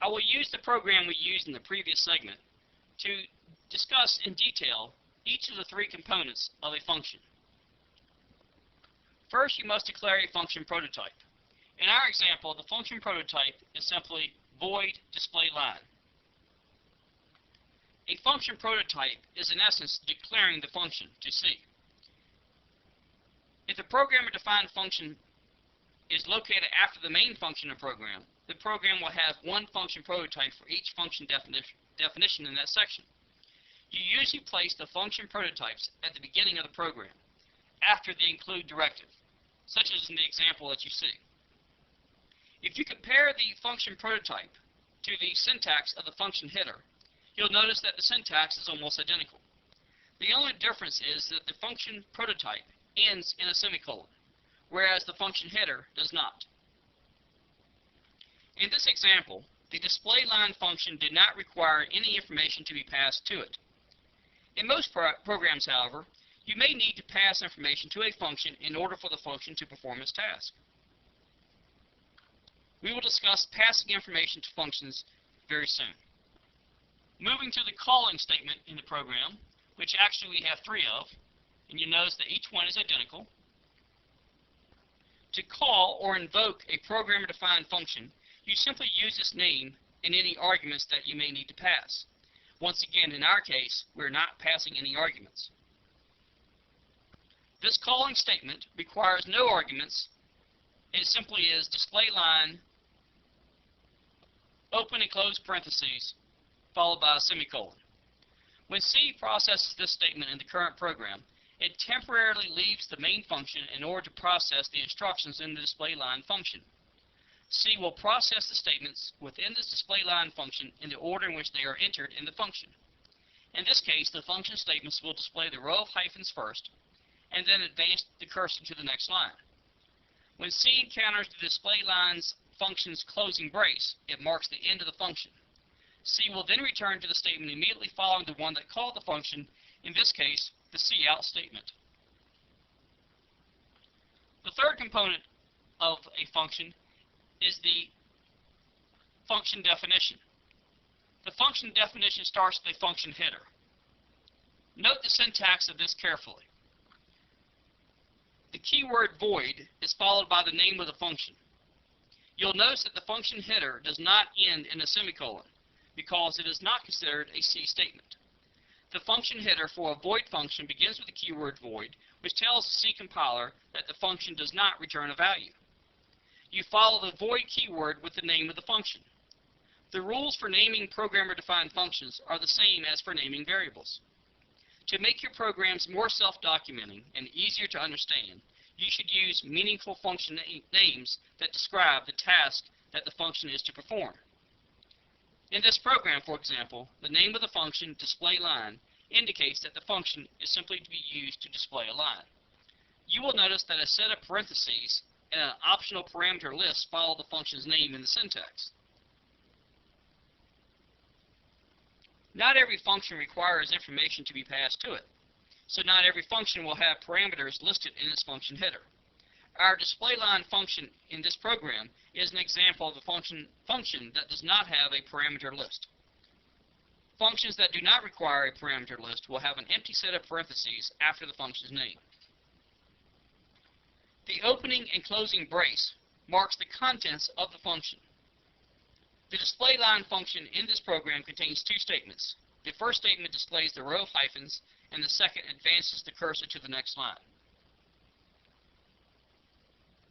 I will use the program we used in the previous segment to discuss in detail each of the three components of a function. First, you must declare a function prototype. In our example, the function prototype is simply void displayLine. A function prototype is in essence declaring the function to C. If the programmer-defined function is located after the main function of the program will have one function prototype for each function definition in that section. You usually place the function prototypes at the beginning of the program, after the include directive, such as in the example that you see. If you compare the function prototype to the syntax of the function header, you'll notice that the syntax is almost identical. The only difference is that the function prototype ends in a semicolon, whereas the function header does not. In this example, the displayLine function did not require any information to be passed to it. In most programs, however, you may need to pass information to a function in order for the function to perform its task. We will discuss passing information to functions very soon. Moving to the calling statement in the program, which actually we have three of, and you notice that each one is identical. To call or invoke a programmer-defined function, you simply use its name and any arguments that you may need to pass. Once again, in our case, we're not passing any arguments. This calling statement requires no arguments. It simply is displayLine, open and close parentheses, followed by a semicolon. When C processes this statement in the current program, it temporarily leaves the main function in order to process the instructions in the displayLine function. C will process the statements within this displayLine function in the order in which they are entered in the function. In this case, the function statements will display the row of hyphens first, and then advance the cursor to the next line. When C encounters the displayLine's function's closing brace, it marks the end of the function. C will then return to the statement immediately following the one that called the function, in this case, the cout statement. The third component of a function is the function definition. The function definition starts with a function header. Note the syntax of this carefully. The keyword void is followed by the name of the function. You'll notice that the function header does not end in a semicolon because it is not considered a C statement. The function header for a void function begins with the keyword void, which tells the C compiler that the function does not return a value. You follow the void keyword with the name of the function. The rules for naming programmer-defined functions are the same as for naming variables. To make your programs more self-documenting and easier to understand, you should use meaningful function names that describe the task that the function is to perform. In this program, for example, the name of the function displayLine indicates that the function is simply to be used to display a line. You will notice that a set of parentheses and an optional parameter list follow the function's name in the syntax. Not every function requires information to be passed to it, so not every function will have parameters listed in its function header. Our displayLine function in this program is an example of a function that does not have a parameter list. Functions that do not require a parameter list will have an empty set of parentheses after the function's name. The opening and closing brace marks the contents of the function. The displayLine function in this program contains two statements. The first statement displays the row of hyphens, and the second advances the cursor to the next line.